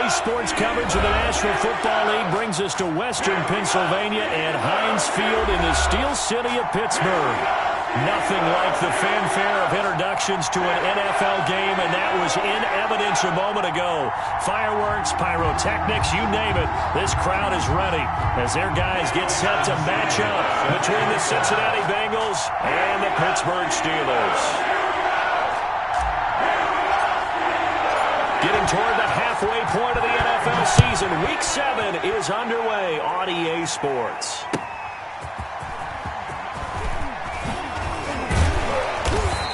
Daily sports coverage of the National Football League brings us to Western Pennsylvania and Heinz Field in the Steel City of Pittsburgh. Nothing like the fanfare of introductions to an NFL game, and that was in evidence a moment ago. Fireworks, pyrotechnics, you name it. This crowd is ready as their guys get set to match up between the Cincinnati Bengals and the Pittsburgh Steelers. Getting toward the halfway point of the NFL season, Week 7 is underway on EA Sports.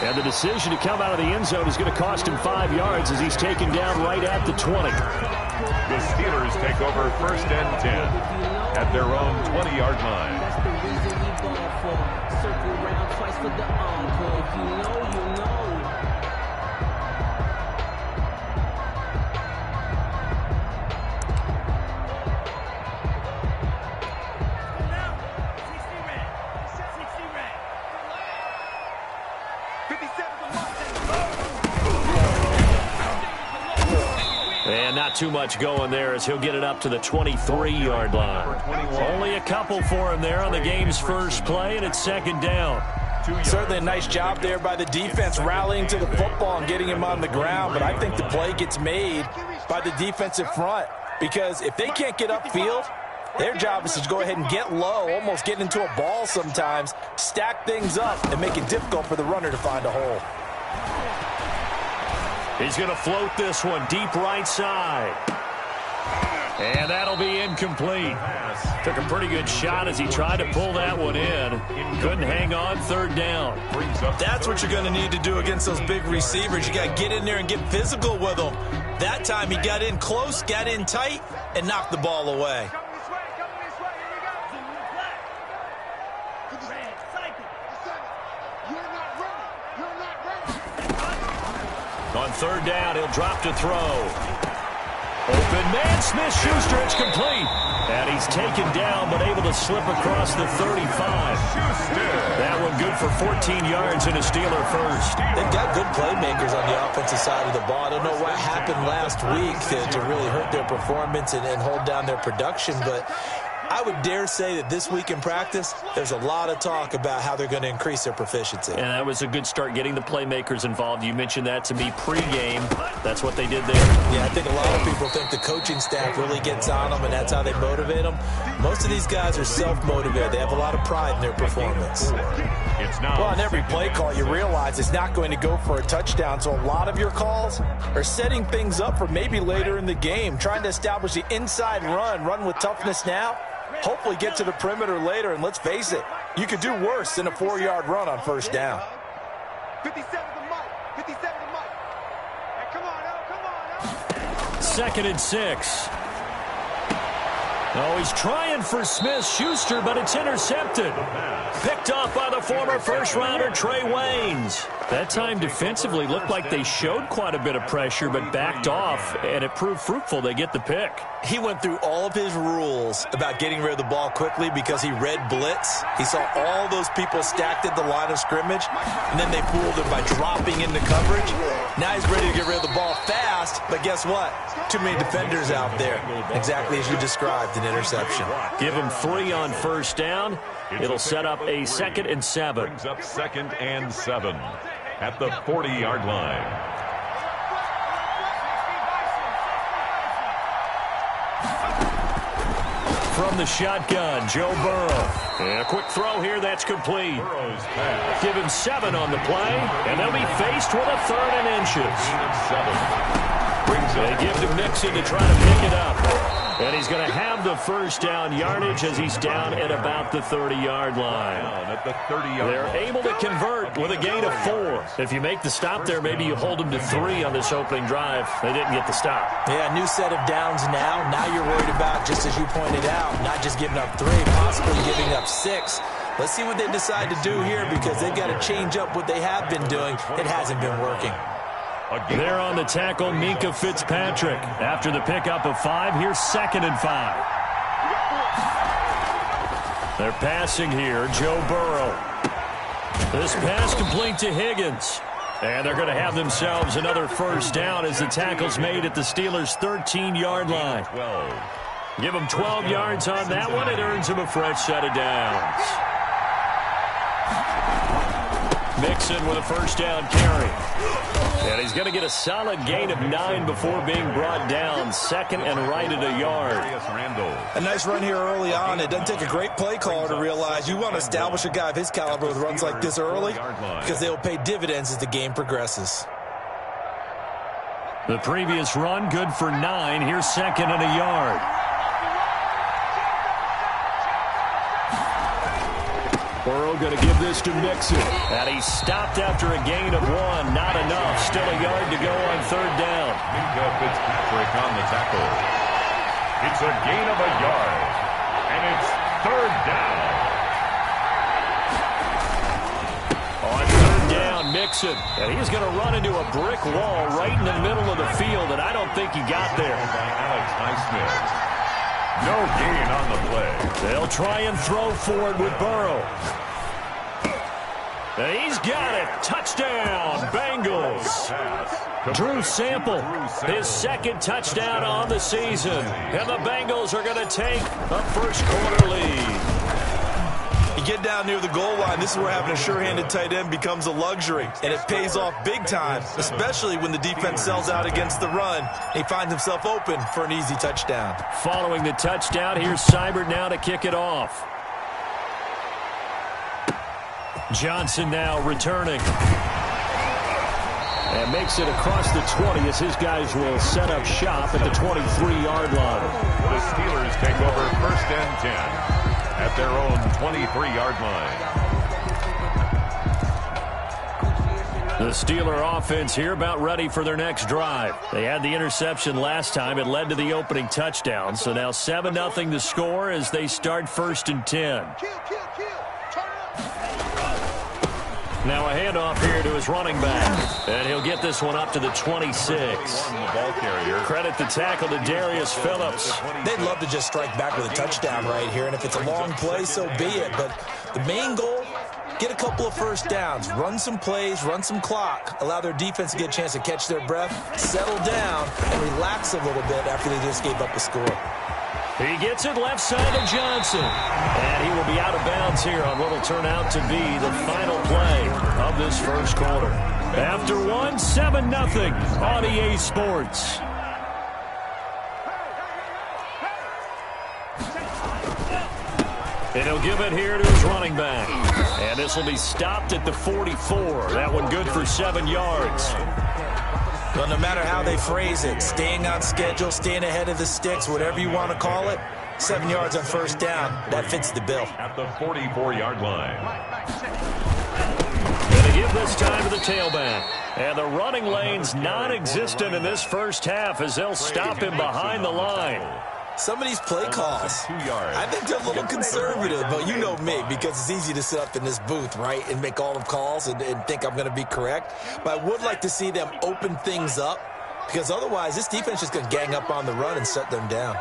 And the decision to come out of the end zone is going to cost him 5 yards as he's taken down right at the 20. The Steelers take over 1st and 10 at their own 20-yard line. That's the reason we ball for. Circle round twice for the encore. If you know, you know. And not too much going there as he'll get it up to the 23-yard line. Only a couple for him there on the game's first play, and it's 2nd down. Certainly a nice job there by the defense rallying to the football and getting him on the ground, but I think the play gets made by the defensive front because if they can't get upfield, their job is to go ahead and get low, almost get into a ball sometimes, stack things up, and make it difficult for the runner to find a hole. He's going to float this one deep right side. And that'll be incomplete. Took a pretty good shot as he tried to pull that one in. Couldn't hang on, 3rd down. That's what you're going to need to do against those big receivers. You got to get in there and get physical with them. That time he got in close, got in tight, and knocked the ball away. On 3rd down, he'll drop to throw. Open man, Smith-Schuster, it's complete. And he's taken down, but able to slip across the 35. That one good for 14 yards and a Steeler first. They've got good playmakers on the offensive side of the ball. I don't know what happened last week to really hurt their performance and hold down their production, but I would dare say that this week in practice, there's a lot of talk about how they're going to increase their proficiency. And that was a good start getting the playmakers involved. You mentioned that to me pregame. That's what they did there. Yeah, I think a lot of people think the coaching staff really gets on them, and that's how they motivate them. Most of these guys are self-motivated. They have a lot of pride in their performance. Well, on every play call, you realize it's not going to go for a touchdown, so a lot of your calls are setting things up for maybe later in the game, trying to establish the inside run with toughness now. Hopefully get to the perimeter later, and let's face it, you could do worse than a 4-yard run on 1st down. 57 to Mike. 57 to Mike. Hey, come on, El. 2nd and 6. Oh, he's trying for Smith-Schuster, but it's intercepted. Picked off by the former first-rounder Trey Waynes. That time defensively looked like they showed quite a bit of pressure, but backed off, and it proved fruitful. They get the pick. He went through all of his rules about getting rid of the ball quickly because he read blitz. He saw all those people stacked at the line of scrimmage, and then they fooled him by dropping into coverage. Now he's ready to get rid of the ball fast, but guess what? Too many defenders out there. Exactly as you described, an interception. Give him 3 on 1st down. It'll set up a 2nd and 7. Brings up 2nd and 7 at the 40-yard line. From the shotgun, Joe Burrow. And a quick throw here that's complete. Give him 7 on the play, and they'll be faced with a 3rd and inches. They give to Mixon to try to pick it up. And he's going to have the 1st down yardage as he's down at about the 30-yard line. They're able to convert with a gain of 4. If you make the stop there, maybe you hold them to 3 on this opening drive. They didn't get the stop. Yeah, new set of downs now. Now you're worried about, just as you pointed out, not just giving up 3, possibly giving up 6. Let's see what they decide to do here because they've got to change up what they have been doing. It hasn't been working. There on the tackle, Minkah Fitzpatrick. After the pickup of 5, here's 2nd and 5. They're passing here, Joe Burrow. This pass complete to Higgins. And they're going to have themselves another first down as the tackle's made at the Steelers' 13-yard line. 12. Give them 12 yards on that one. It earns them a fresh set of downs. Mixon with a first down carry. And he's going to get a solid gain of 9 before being brought down. Second and right at a yard. A nice run here early on. It doesn't take a great play caller to realize you want to establish a guy of his caliber with runs like this early because they will pay dividends as the game progresses. The previous run, good for 9. Here's second and a yard. Burrow going to give this to Mixon. And he stopped after a gain of 1. Not enough. Still a yard to go on third down. Minkah Fitzpatrick on the tackle. It's a gain of a yard. And it's third down. On third down, Mixon. And he's going to run into a brick wall right in the middle of the field, and I don't think he got there. By Alex Highsmith. No gain on the play. They'll try and throw for it with Burrow. And he's got it. Touchdown, Bengals. Drew Sample, his second touchdown on the season. And the Bengals are going to take a first quarter lead. You get down near the goal line, this is where having a sure-handed tight end becomes a luxury, and it pays off big time, especially when the defense sells out against the run. He finds himself open for an easy touchdown. Following the touchdown, here's Seibert now to kick it off. Johnson now returning. And makes it across the 20 as his guys will set up shop at the 23-yard line. The Steelers take over first and 10. At their own 23-yard line. The Steeler offense here about ready for their next drive. They had the interception last time. It led to the opening touchdown. So now 7-0 the score as they start first and 10. Now a handoff here to his running back. And he'll get this one up to the 26. Credit the tackle to Darius Phillips. They'd love to just strike back with a touchdown right here, and if it's a long play, so be it. But the main goal, get a couple of first downs, run some plays, run some clock, allow their defense to get a chance to catch their breath, settle down, and relax a little bit after they just gave up a score. He gets it left side of Johnson. And he will be out of bounds here on what will turn out to be the final play of this first quarter. After 7-0 on EA Sports. And he'll give it here to his running back. And this will be stopped at the 44. That one good for 7 yards. Well, no matter how they phrase it, staying on schedule, staying ahead of the sticks, whatever you want to call it, 7 yards on first down, that fits the bill. At the 44-yard line. And they give this time to the tailback. And the running lane's non-existent in this first half as they'll stop him behind the line. Some of these play calls, I think they're a little conservative, but you know me, because it's easy to sit up in this booth, right, and make all the calls and think I'm going to be correct. But I would like to see them open things up, because otherwise this defense is just going to gang up on the run and shut them down.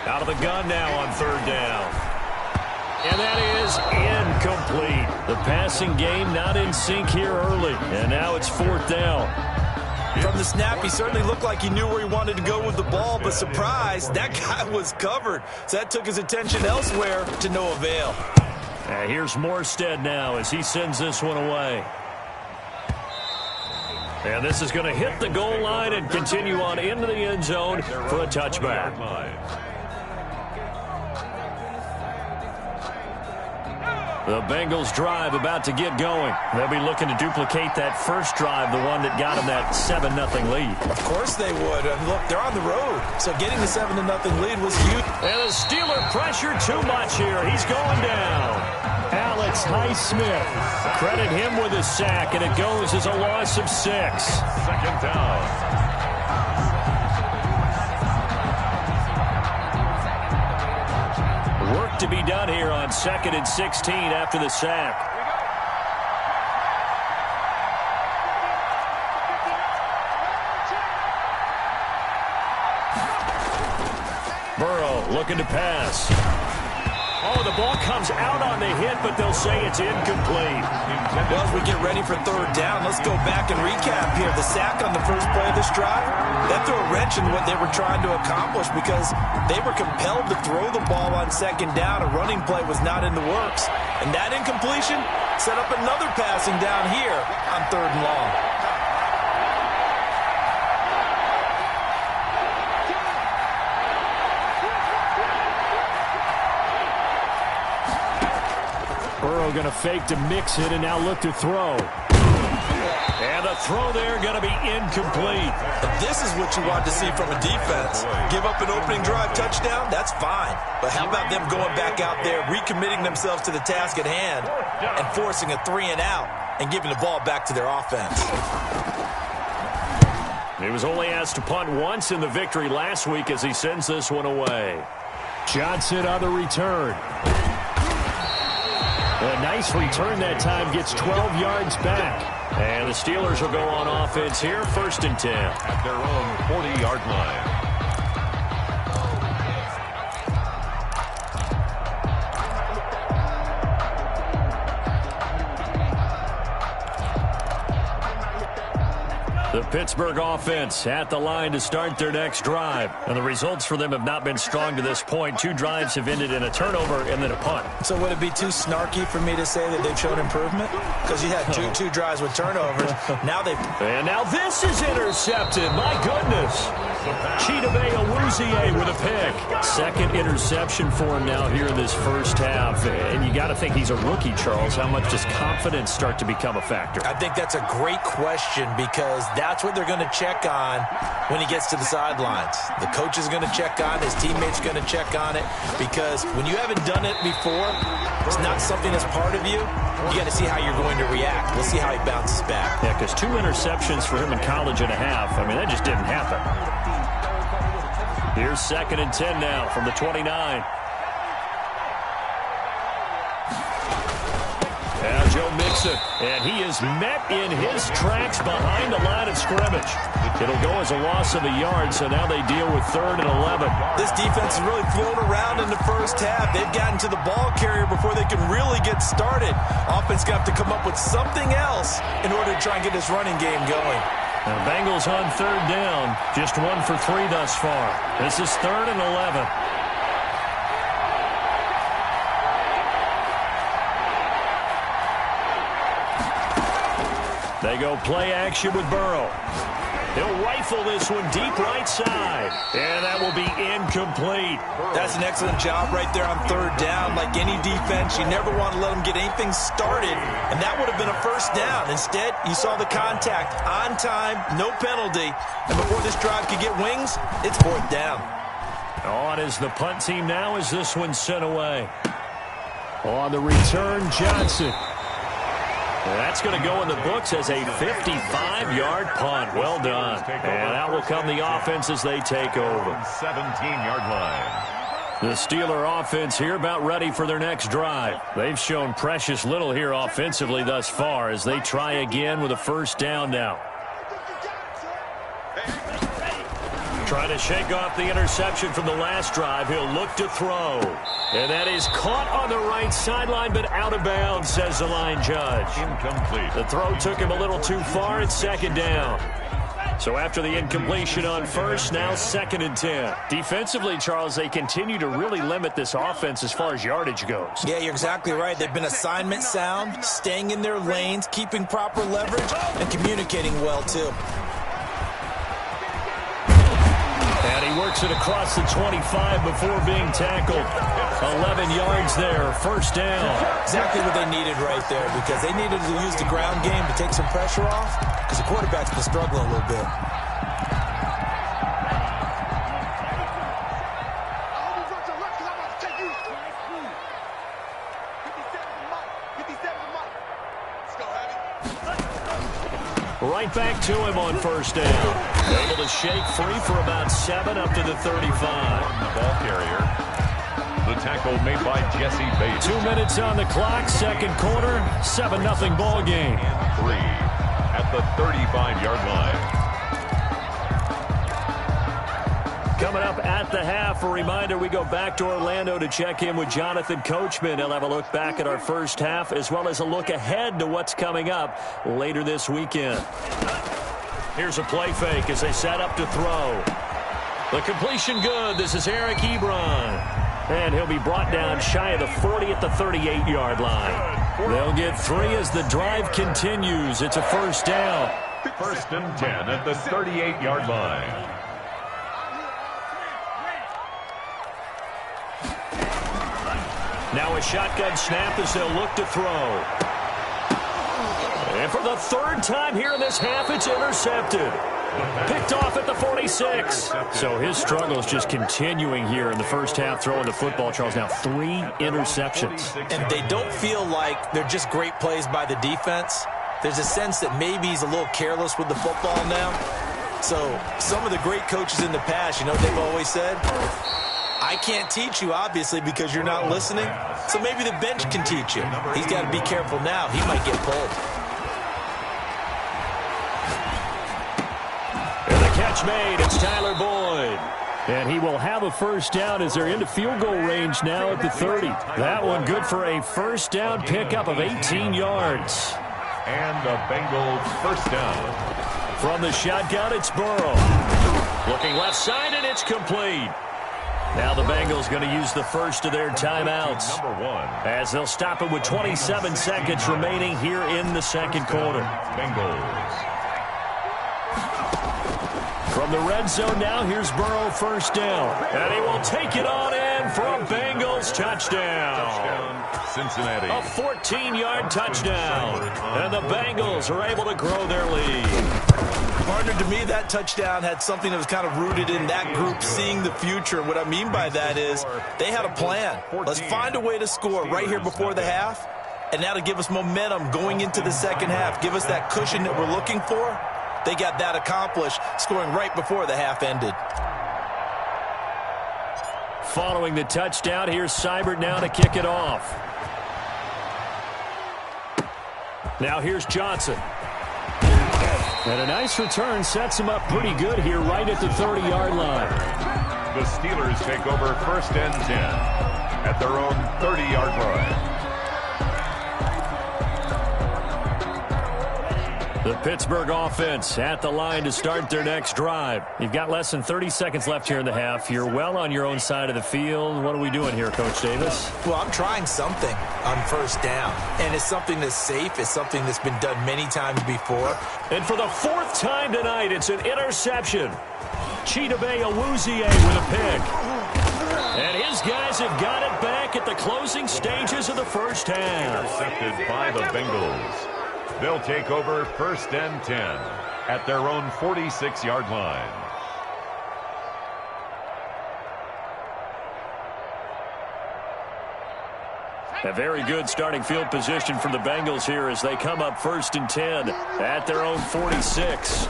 Out of the gun now on third down. And that is incomplete. The passing game not in sync here early. And now it's fourth down. From the snap, he certainly looked like he knew where he wanted to go with the ball, but surprise, that guy was covered. So that took his attention elsewhere to no avail. Here's Morstead now as he sends this one away. And this is going to hit the goal line and continue on into the end zone for a touchback. The Bengals drive about to get going. They'll be looking to duplicate that first drive, the one that got them that 7-0 lead. Of course they would. Look, they're on the road, so getting the 7-0 lead was huge. And the Steeler pressure too much here. He's going down. Alex Highsmith. Credit him with a sack, and it goes as a loss of 6. Second down. Work to be done here on 2nd and 16 after the sack. Burrow looking to pass. Oh, the ball comes out on the hit, but they'll say it's incomplete. Well, as we get ready for third down, let's go back and recap here. The sack on the first play of this drive, that threw a wrench in what they were trying to accomplish because they were compelled to throw the ball on second down. A running play was not in the works. And that incompletion set up another passing down here on third and long. Burrow going to fake to mix it and now look to throw. And the throw there going to be incomplete. This is what you want to see from a defense. Give up an opening drive touchdown, that's fine. But how about them going back out there, recommitting themselves to the task at hand, and forcing a 3 and out and giving the ball back to their offense. He was only asked to punt once in the victory last week as he sends this one away. Johnson on the return. A nice return that time, gets 12 yards back. And the Steelers will go on offense here, 1st and 10. At their own 40-yard line. The Pittsburgh offense at the line to start their next drive. And the results for them have not been strong to this point. 2 drives have ended in a turnover and then a punt. So would it be too snarky for me to say that they've shown improvement? Because you had two drives with turnovers. And now this is intercepted. My goodness. Chidobe Awuzie with a pick. 2nd interception for him now here in this first half. And you got to think he's a rookie, Charles. How much does confidence start to become a factor? I think that's a great question because that's what they're going to check on when he gets to the sidelines. The coach is going to check on, his teammates are going to check on it, because when you haven't done it before, it's not something that's part of you. You got to see how you're going to react. We'll see how he bounces back. Yeah, because 2 interceptions for him in college and a half. I mean, that just didn't happen. Here's 2nd and 10 now from the 29. Now Joe Mixon, and he is met in his tracks behind the line of scrimmage. It'll go as a loss of a yard, so now they deal with 3rd and 11. This defense has really flown around in the first half. They've gotten to the ball carrier before they can really get started. Offense got to come up with something else in order to try and get this running game going. The Bengals on 3rd down, just 1 for 3 thus far. This is 3rd and 11. They go play action with Burrow. He'll rifle this one deep right side. And that will be incomplete. That's an excellent job right there on 3rd down. Like any defense, you never want to let them get anything started. And that would have been a 1st down. Instead, you saw the contact on time, no penalty. And before this drive could get wings, it's 4th down. On is the punt team now as this one's sent away. On the return, Johnson. That's going to go in the books as a 55-yard punt. Well done. And out will come the offense as they take over. 17-yard line. The Steeler offense here about ready for their next drive. They've shown precious little here offensively thus far as they try again with a 1st down now. Trying to shake off the interception from the last drive. He'll look to throw. And that is caught on the right sideline, but out of bounds, says the line judge. Incomplete. The throw took him a little too far. It's 2nd down. So after the incompletion on 1st, now 2nd and 10. Defensively, Charles, they continue to really limit this offense as far as yardage goes. Yeah, you're exactly right. They've been assignment sound, staying in their lanes, keeping proper leverage, and communicating well, too. And he works it across the 25 before being tackled. 11 yards there, 1st down. Exactly what they needed right there, because they needed to use the ground game to take some pressure off, because the quarterback's been struggling a little bit. Right back to him on 1st down. Able to shake free for about 7 up to the 35. The ball carrier. The tackle made by Jesse Bates. 2 minutes on the clock, 2nd quarter, 7-0 ball game. And 3 at the 35-yard line. coming up at the half. A reminder, we go back to Orlando to check in with Jonathan Coachman. He'll have a look back at our first half as well as a look ahead to what's coming up later this weekend. Here's a play fake as they set up to throw. The completion good. This is Eric Ebron. And he'll be brought down shy of the 40 at the 38-yard line. They'll get 3 as the drive continues. It's a first down. First and 10 at the 38-yard line. Now a shotgun snap as they'll look to throw. And for the third time here in this half, it's intercepted. Picked off at the 46. So his struggle is just continuing here in the first half throwing the football, Charles. Now 3 interceptions. And they don't feel like they're just great plays by the defense. There's a sense that maybe he's a little careless with the football now. So some of the great coaches in the past, you know what they've always said? I can't teach you, obviously, because you're not listening. So maybe the bench can teach you. He's got to be careful now. He might get pulled. Catch made. It's Tyler Boyd. And he will have a first down as they're into field goal range now at the 30. That one good for a first down pickup of 18 yards. And the Bengals first down. From the shotgun, it's Burrow. Looking left side, and it's complete. Now the Bengals going to use the first of their timeouts. Number 1. As they'll stop it with 27 seconds remaining here in the second quarter. Bengals. From the red zone now, here's Burrow first down. And he will take it on in for a Bengals touchdown. Cincinnati. A 14-yard touchdown. And the Bengals are able to grow their lead. Partner, to me, that touchdown had something that was kind of rooted in that group seeing the future. What I mean by that is they had a plan. Let's find a way to score right here before the half. And that'll give us momentum going into the second half. Give us that cushion that we're looking for. They got that accomplished, scoring right before the half ended. Following the touchdown, here's Seibert now to kick it off. Now here's Johnson. And a nice return sets him up pretty good here right at the 30-yard line. The Steelers take over first and 10 at their own 30-yard line. The Pittsburgh offense at the line to start their next drive. You've got less than 30 seconds left here in the half. You're well on your own side of the field. What are we doing here, Coach Davis? Well, I'm trying something on first down. And it's something that's safe. It's something that's been done many times before. And for the 4th time tonight, it's an interception. Chidobe Awuzie with a pick. And his guys have got it back at the closing stages of the first half. Intercepted by the Bengals. They'll take over first and 10 at their own 46-yard line. A very good starting field position for the Bengals here as they come up first and 10 at their own 46.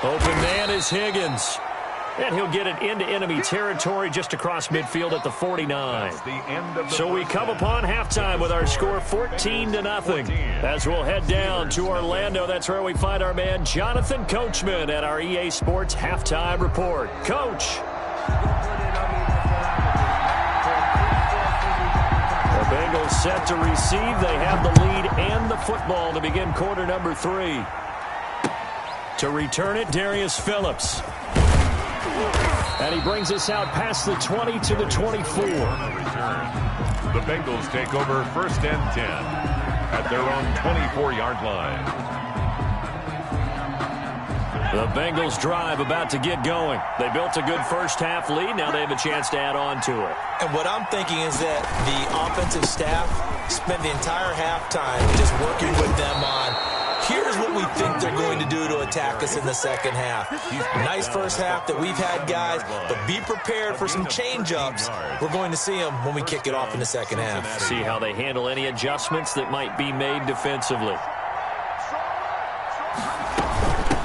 Open man is Higgins. And he'll get it into enemy territory just across midfield at the 49. So we come upon halftime with our score 14-0. As we'll head down to Orlando, that's where we find our man Jonathan Coachman at our EA Sports Halftime Report. Coach. The Bengals set to receive. They have the lead and the football to begin quarter number 3. To return it, Darius Phillips. And he brings us out past the 20 to the 24. The Bengals take over first and 10 at their own 24-yard line. The Bengals drive about to get going. They built a good first half lead. Now they have a chance to add on to it. And what I'm thinking is that the offensive staff spent the entire halftime just working with them on here's what we think they're going to do to attack us in the second half. Nice first half that we've had, guys, but be prepared for some change-ups. We're going to see them when we kick it off in the second half. See how they handle any adjustments that might be made defensively.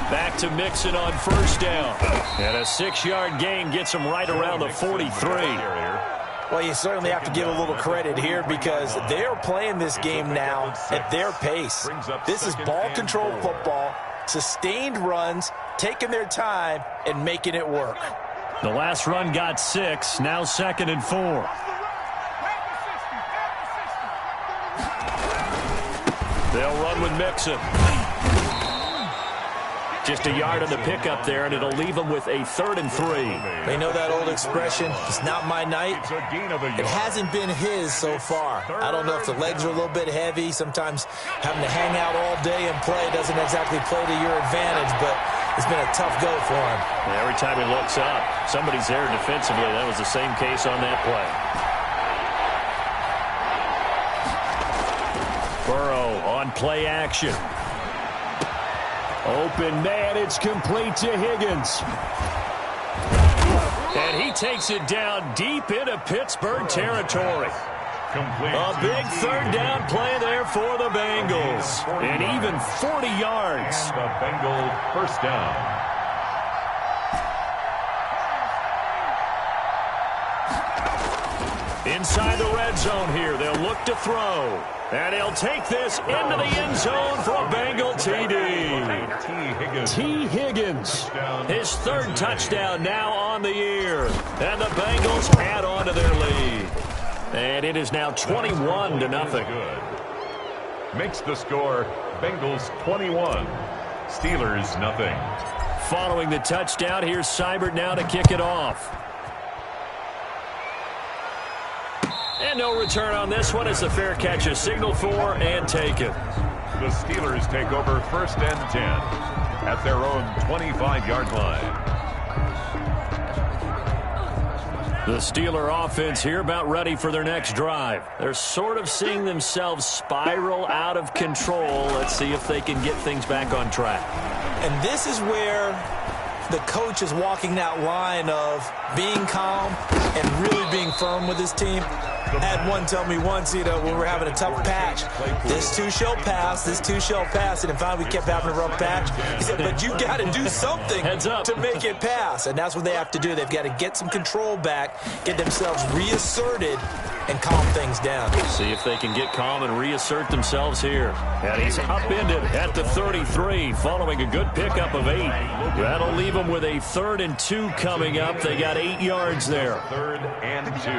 Back to Mixon on first down. And a 6-yard gain gets him right around the 43. Well, you certainly have to give a little credit here because they're playing this game now at their pace. This is ball control football. sustained runs, taking their time, and making it work. The last run got 6, now 2nd and 4. They'll run with Mixon. Just a yard on the pickup there, and it'll leave them with a 3rd and 3. They know that old expression, it's not my night. It hasn't been his so far. I don't know if the legs are a little bit heavy. Sometimes having to hang out all day and play doesn't exactly play to your advantage, but it's been a tough go for him. And every time he looks up, somebody's there defensively. That was the same case on that play. Burrow on play action. Open man, it's complete to Higgins. And he takes it down deep into Pittsburgh territory. A big 3rd down play there for the Bengals. And even 40 yards. The Bengals 1st down. Inside the red zone here, they'll look to throw. And he'll take this into the end zone for a Bengal TD. T. Higgins, his 3rd touchdown now on the year. And the Bengals add on to their lead. And it is now 21-0. Makes the score Bengals 21, Steelers nothing. Following the touchdown, here's Seibert now to kick it off. And no return on this one as the fair catch is signaled for and taken. The Steelers take over 1st and 10 at their own 25-yard line. The Steeler offense here about ready for their next drive. They're sort of seeing themselves spiral out of control. Let's see if they can get things back on track. And this is where the coach is walking that line of being calm and really being firm with his team. I had one tell me once, when we're having a tough patch, this too shall pass, this too shall pass. And finally we kept having a rough patch. He said, but you got to do something to make it pass. And that's what they have to do. They've got to get some control back, get themselves reasserted, and calm things down. See if they can get calm and reassert themselves here. And he's upended at the 33 following a good pickup of 8. That'll leave them with a 3rd and 2 coming up. They got 8 yards there. 3rd and 2.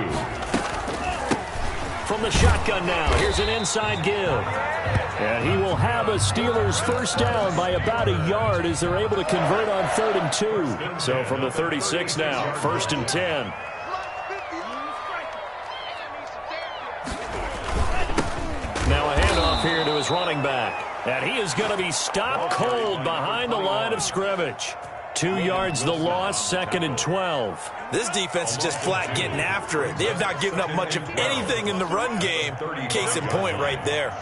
From the shotgun now, here's an inside give. And he will have a Steelers 1st down by about a yard as they're able to convert on 3rd and 2. So from the 36 now, 1st and 10. Now a handoff here to his running back. And he is going to be stopped cold behind the line of scrimmage. 2 yards the loss, 2nd and 12. This defense is just flat getting after it. They have not given up much of anything in the run game. Case in point right there.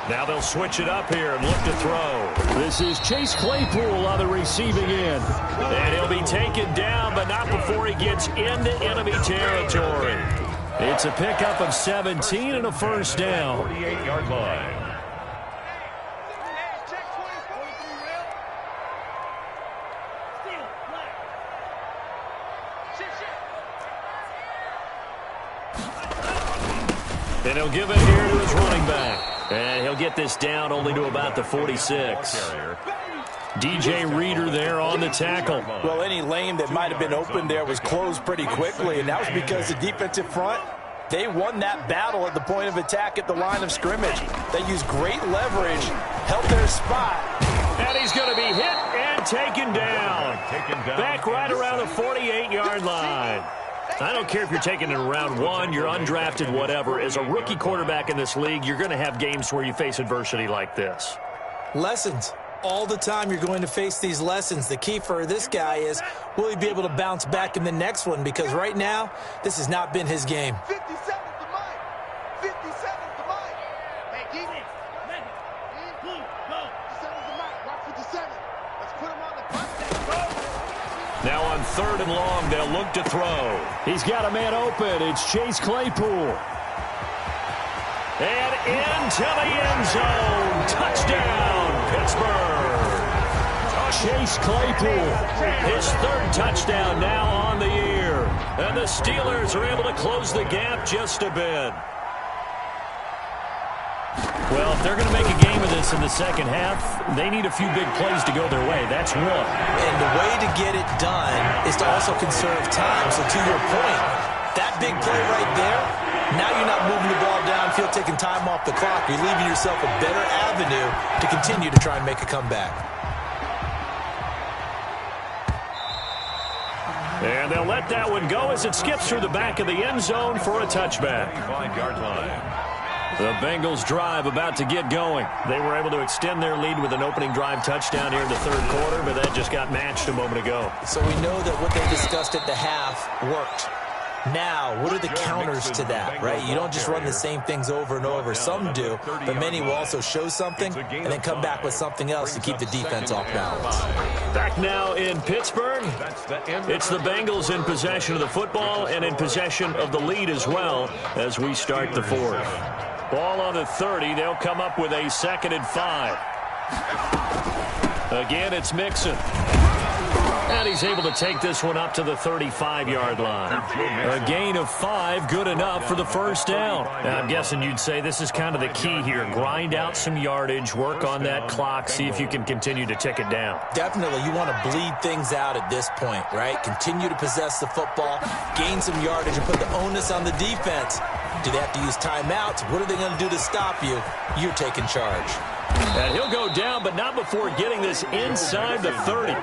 Now they'll switch it up here and look to throw. This is Chase Claypool on the receiving end. And he'll be taken down, but not before he gets into enemy territory. It's a pickup of 17 and a 1st down. 48-yard line. And he'll give it here to his running back. And he'll get this down only to about the 46. DJ Reader there on the tackle. Well, any lane that might have been open there was closed pretty quickly, and that was because the defensive front, they won that battle at the point of attack at the line of scrimmage. They used great leverage, held their spot. And he's going to be hit and taken down. Back right around the 48-yard line. I don't care if you're taking it in round 1, you're undrafted, whatever. As a rookie quarterback in this league, you're going to have games where you face adversity like this. Lessons. All the time you're going to face these lessons. The key for this guy is, will he be able to bounce back in the next one? Because right now, this has not been his game. 57's the mic. 57's the mic. Hey, keep it. 57's the mic. Watch 57. Let's put him on the bus. Now on 3rd and long, they'll look to throw. He's got a man open. It's Chase Claypool. And into the end zone. Touchdown, Pittsburgh. Chase Claypool, his 3rd touchdown now on the year. And the Steelers are able to close the gap just a bit. Well, if they're going to make a game of this in the second half, they need a few big plays to go their way. That's one. And the way to get it done is to also conserve time. So to your point, that big play right there, now you're not moving the ball downfield, taking time off the clock. You're leaving yourself a better avenue to continue to try and make a comeback. And they'll let that one go as it skips through the back of the end zone for a touchback. 5-yard line. The Bengals drive about to get going. They were able to extend their lead with an opening drive touchdown here in the third quarter, but that just got matched a moment ago. So we know that what they discussed at the half worked. Now, what are the counters to that, right? You don't just run the same things over and over. Some do, but many will also show something and then come back with something else to keep the defense off balance. Back now in Pittsburgh, it's the Bengals in possession of the football and in possession of the lead as well as we start the fourth. Ball on the 30. They'll come up with a 2nd and 5. Again, it's Mixon. And he's able to take this one up to the 35-yard line. A gain of 5, good enough for the first down. Now, I'm guessing you'd say this is kind of the key here. Grind out some yardage, work on that clock, see if you can continue to tick it down. Definitely, you want to bleed things out at this point, right? Continue to possess the football, gain some yardage, and put the onus on the defense. Do they have to use timeouts? What are they going to do to stop you? You're taking charge. And he'll go down, but not before getting this inside the 30.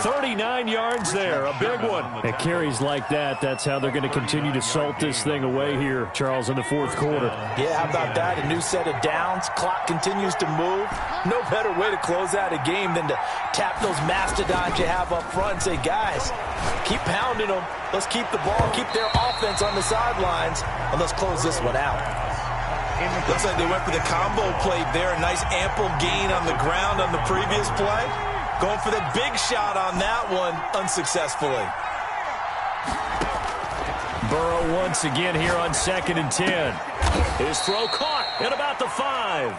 39 yards there, a big one. At carries like that, that's how they're going to continue to salt this thing away here, Charles, in the fourth quarter. Yeah, how about that? A new set of downs. Clock continues to move. No better way to close out a game than to tap those mastodons you have up front and say, guys, keep pounding them. Let's keep the ball, keep their offense on the sidelines, and let's close this one out. Looks like they went for the combo play there. A nice ample gain on the ground on the previous play. Going for the big shot on that one unsuccessfully. Burrow once again here on 2nd and 10. His throw caught at about the 5.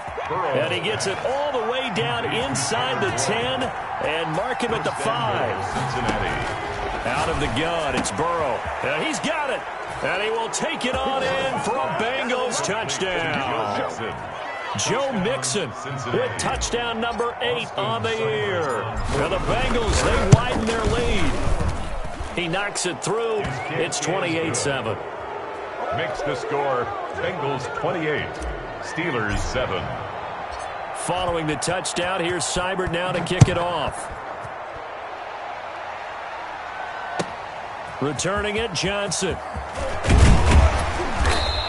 And he gets it all the way down inside the 10 and mark him at the 5. Cincinnati. Out of the gun, it's Burrow. And he's got it. And he will take it on in for a Bengals touchdown. Joe Mixon with touchdown number 8 on the year. And the Bengals, they widen their lead. He knocks it through. It's 28-7. Makes the score Bengals 28, Steelers 7. Following the touchdown, here's Seibert now to kick it off. Returning it, Johnson.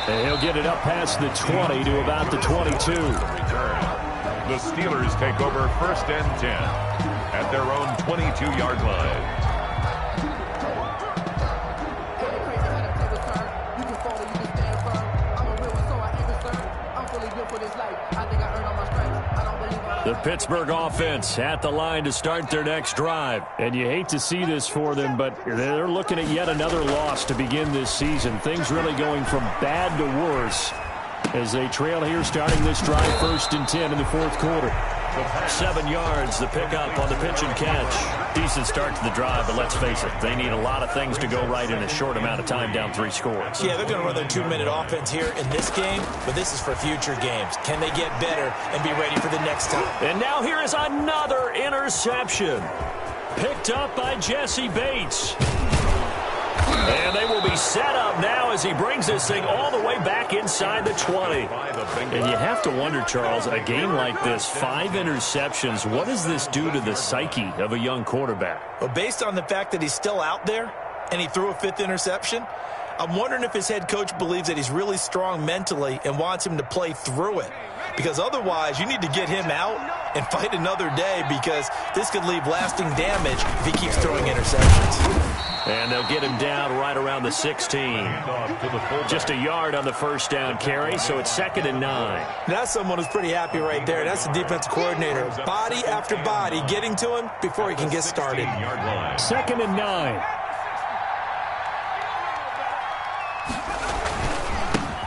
And he'll get it up past the 20 to about the 22. The Steelers take over 1st and 10 at their own 22-yard line. The Pittsburgh offense at the line to start their next drive. And you hate to see this for them, but they're looking at yet another loss to begin this season. Things really going from bad to worse as they trail here starting this drive 1st and 10 in the fourth quarter. 7 yards, the pickup on the pitch and catch. Decent start to the drive, but let's face it, they need a lot of things to go right in a short amount of time down 3 scores. Yeah, they're going to run their 2-minute offense here in this game, but this is for future games. Can they get better and be ready for the next time? And now here is another interception. Picked up by Jesse Bates. And they will be set up now as he brings this thing all the way back inside the 20. And you have to wonder, Charles, a game like this, 5 interceptions, what does this do to the psyche of a young quarterback? Well, based on the fact that he's still out there and he threw a 5th interception, I'm wondering if his head coach believes that he's really strong mentally and wants him to play through it. Because otherwise, you need to get him out and fight another day, because this could leave lasting damage if he keeps throwing interceptions. And they'll get him down right around the 16. Just a yard on the first down carry, so it's 2nd and 9. That's someone who's pretty happy right there. That's the defensive coordinator. Body after body getting to him before he can get started. 2nd and 9.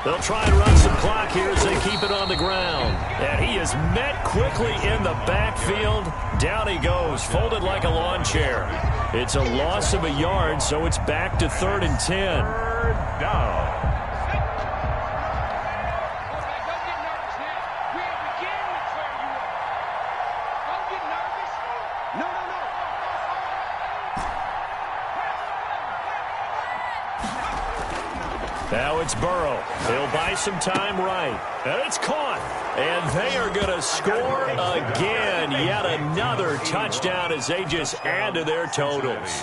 They'll try and run some clock here as they keep it on the ground. And he is met quickly in the backfield. Down he goes, folded like a lawn chair. It's a loss of a yard, so it's back to 3rd and 10. 3rd down. Now it's Burrow. He'll buy some time right. And it's caught. And they are going to score again. Yet another touchdown as they just add to their totals.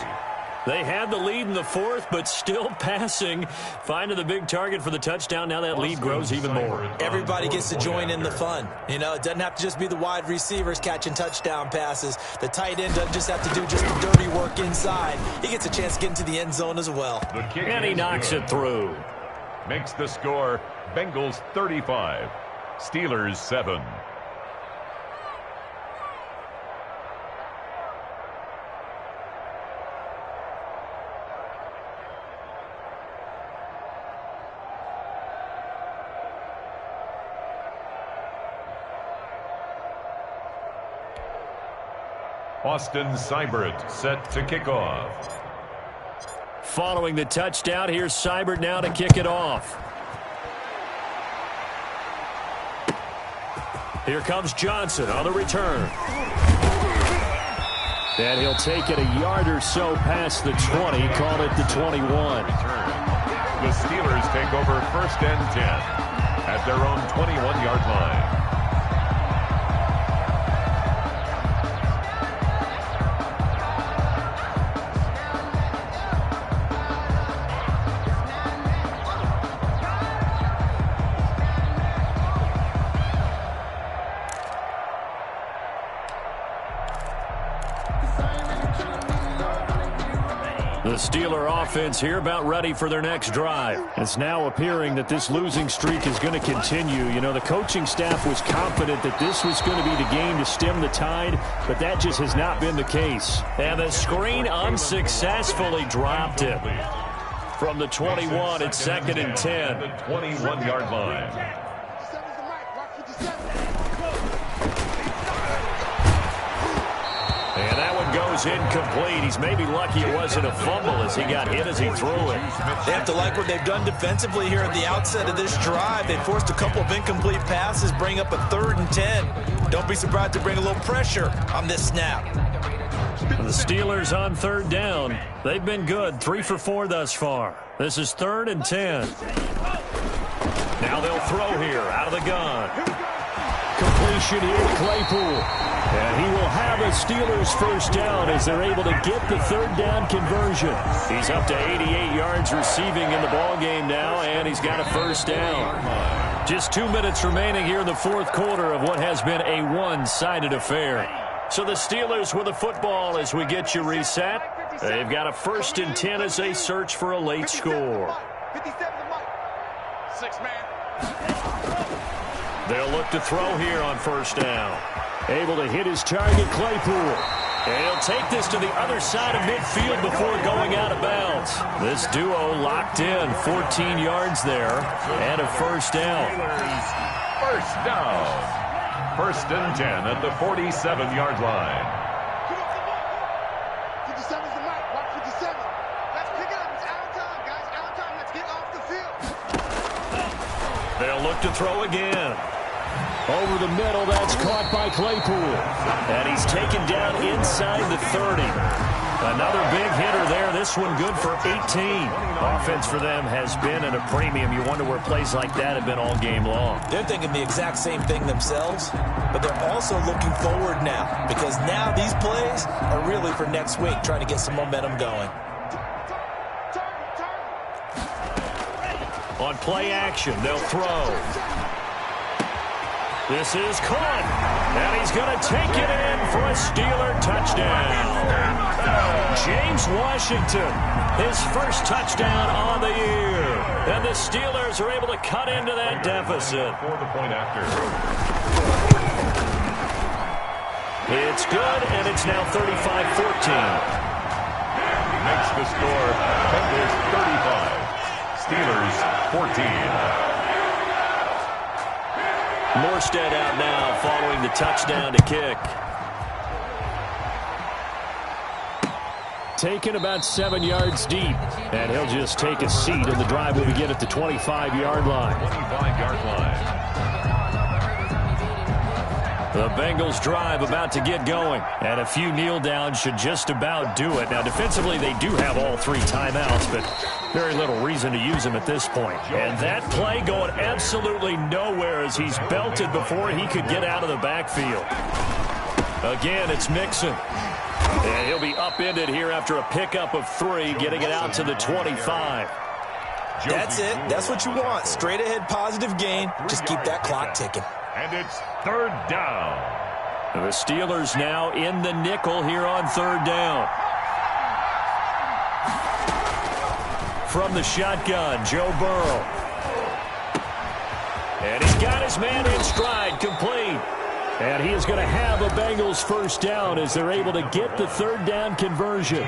They had the lead in the fourth, but still passing. Finding the big target for the touchdown. Now that lead grows even more. Everybody gets to join in the fun. You know, it doesn't have to just be the wide receivers catching touchdown passes. The tight end doesn't just have to do just the dirty work inside. He gets a chance to get into the end zone as well. And he knocks it through. Makes the score Bengals 35, Steelers 7. Austin Seibert set to kick off. Following the touchdown, here's Seibert now to kick it off. Here comes Johnson on the return. And he'll take it a yard or so past the 20, call it the 21. The Steelers take over 1st and 10 at their own 21-yard line. The Steeler offense here about ready for their next drive. It's now appearing that this losing streak is going to continue. You know, the coaching staff was confident that this was going to be the game to stem the tide, but that just has not been the case. And the screen unsuccessfully dropped it. From the 21, it's 2nd and 10. The 21-yard line. And that one goes incomplete. He's maybe lucky it wasn't a fumble as he got hit as he threw it. They have to like what they've done defensively here at the outset of this drive. They forced a couple of incomplete passes, bring up a 3rd and 10. Don't be surprised to bring a little pressure on this snap. The Steelers on 3rd down. They've been good, 3 for 4 thus far. This is 3rd and 10. Now they'll throw here out of the gun. Completion here to Claypool. And he will have a Steelers 1st down as they're able to get the 3rd down conversion. He's up to 88 yards receiving in the ballgame now, and he's got a 1st down. Just 2 minutes remaining here in the 4th quarter of what has been a one-sided affair. So the Steelers with the football as we get you reset. They've got a 1st and 10 as they search for a late score. 6-man. They'll look to throw here on 1st down. Able to hit his target, Claypool. And he'll take this to the other side of midfield before going out of bounds. This duo locked in, 14 yards there, and a 1st down. 1st down. 1st and 10 at the 47-yard line. 57's the mark. Watch 57. Let's pick it up. It's out of time, guys. Out of time. Let's get off the field. They'll look to throw again. Over the middle, that's caught by Claypool. And he's taken down inside the 30. Another big hitter there. This one good for 18. Offense for them has been at a premium. You wonder where plays like that have been all game long. They're thinking the exact same thing themselves, but they're also looking forward now because now these plays are really for next week, trying to get some momentum going. On play action, they'll throw. This is caught, and he's going to take it in for a Steeler touchdown. James Washington, his 1st touchdown on the year. And the Steelers are able to cut into that deficit. For the point after. It's good, and it's now 35-14. Makes the score Bengals 35, Steelers 14. Morstead out now following the touchdown to kick. Taken about 7 yards deep. And he'll just take a seat, and the drive will begin at the 25-yard line. 25-yard line. The Bengals drive about to get going. And a few kneel downs should just about do it. Now, defensively, they do have all 3 timeouts, but very little reason to use them at this point. And that play going absolutely nowhere as he's belted before he could get out of the backfield. Again, it's Mixon. And he'll be upended here after a pickup of 3, getting it out to the 25. That's it. That's what you want. Straight ahead positive gain. Just keep that clock ticking. And it's 3rd down. The Steelers now in the nickel here on 3rd down. From the shotgun, Joe Burrow. And he's got his man in stride, complete. And he is going to have a Bengals 1st down as they're able to get the 3rd down conversion.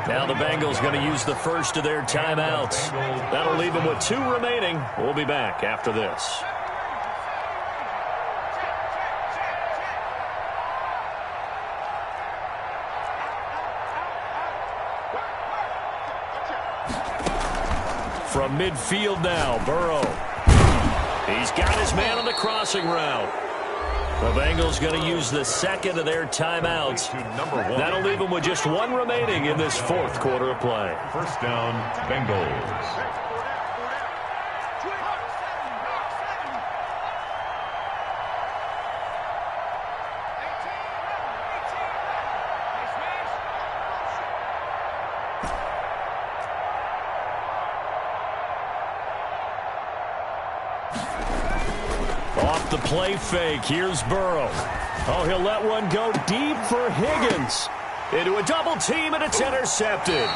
Now the Bengals going to use the first of their timeouts. That'll leave them with 2 remaining. We'll be back after this. From midfield now, Burrow. He's got his man on the crossing route. The Bengals going to use the 2nd of their timeouts. That'll leave them with just 1 remaining in this 4th quarter of play. 1st down, Bengals. Off the play fake, here's Burrow. Oh, he'll let one go deep for Higgins. Into a double team, and it's intercepted.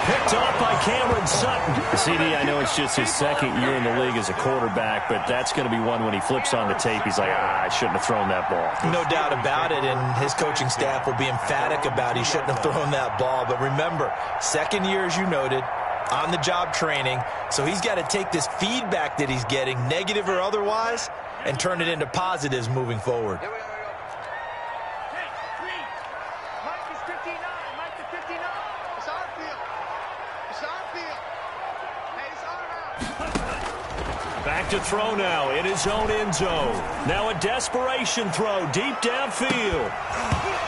Picked off by Cameron Sutton. CD, I know it's just his 2nd year in the league as a quarterback, but that's going to be one when he flips on the tape. He's like, I shouldn't have thrown that ball. No doubt about it, and his coaching staff will be emphatic about he shouldn't have thrown that ball. But remember, 2nd year, as you noted, on-the-job training, so he's got to take this feedback that he's getting, negative or otherwise, and turn it into positives moving forward. Mike is 59. Mike is 59. It's our field. It's our field. Hey, it's our house. Back to throw now in his own end zone. Now a desperation throw deep downfield.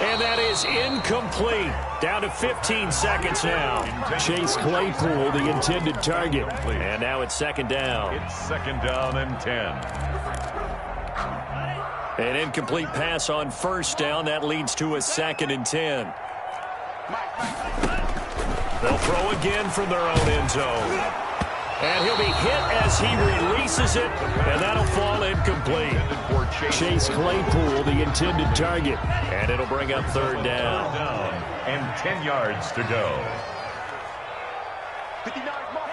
And that is incomplete. Down to 15 seconds now. Chase Claypool, the intended target. And now it's 2nd down. It's 2nd down and 10. An incomplete pass on 1st down. That leads to a 2nd and 10. They'll throw again from their own end zone. And he'll be hit as he releases it, and that'll fall incomplete. Chase Claypool, the intended target, and it'll bring up 3rd down. And 10 yards to go. 59, Mark.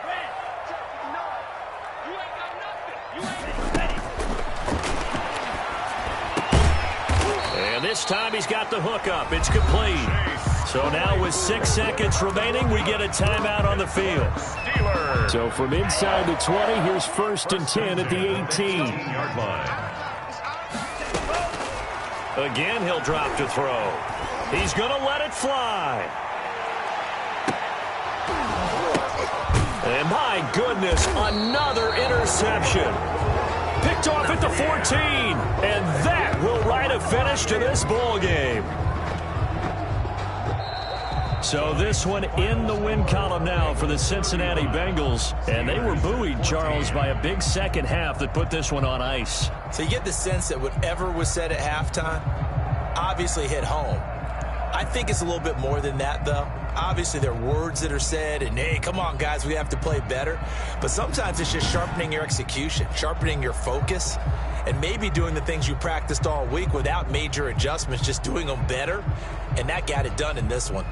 Hey, 59. You ain't got nothing. You ain't ready. And this time he's got the hook up. It's complete. So now with 6 seconds remaining, we get a timeout on the field. Steelers. So from inside the 20, here's 1st and 10 at the 18-yard line. Again, he'll drop to throw. He's going to let it fly. And my goodness, another interception. Picked off at the 14. And that will write a finish to this ball game. So this one in the win column now for the Cincinnati Bengals. And they were buoyed, Charles, by a big second half that put this one on ice. So you get the sense that whatever was said at halftime obviously hit home. I think it's a little bit more than that, though. Obviously, there are words that are said, and, hey, come on, guys, we have to play better. But sometimes it's just sharpening your execution, sharpening your focus, and maybe doing the things you practiced all week without major adjustments, just doing them better. And that got it done in this one.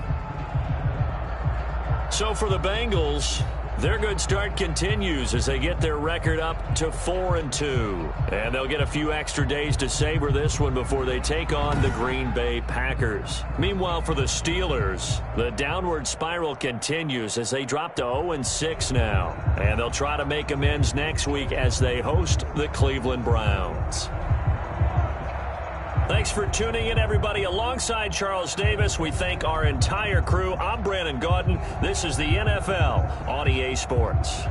So for the Bengals, their good start continues as they get their record up to 4-2. And they'll get a few extra days to savor this one before they take on the Green Bay Packers. Meanwhile, for the Steelers, the downward spiral continues as they drop to 0-6 now. And they'll try to make amends next week as they host the Cleveland Browns. Thanks for tuning in, everybody. Alongside Charles Davis, we thank our entire crew. I'm Brandon Gaudin. This is the NFL on EA Sports.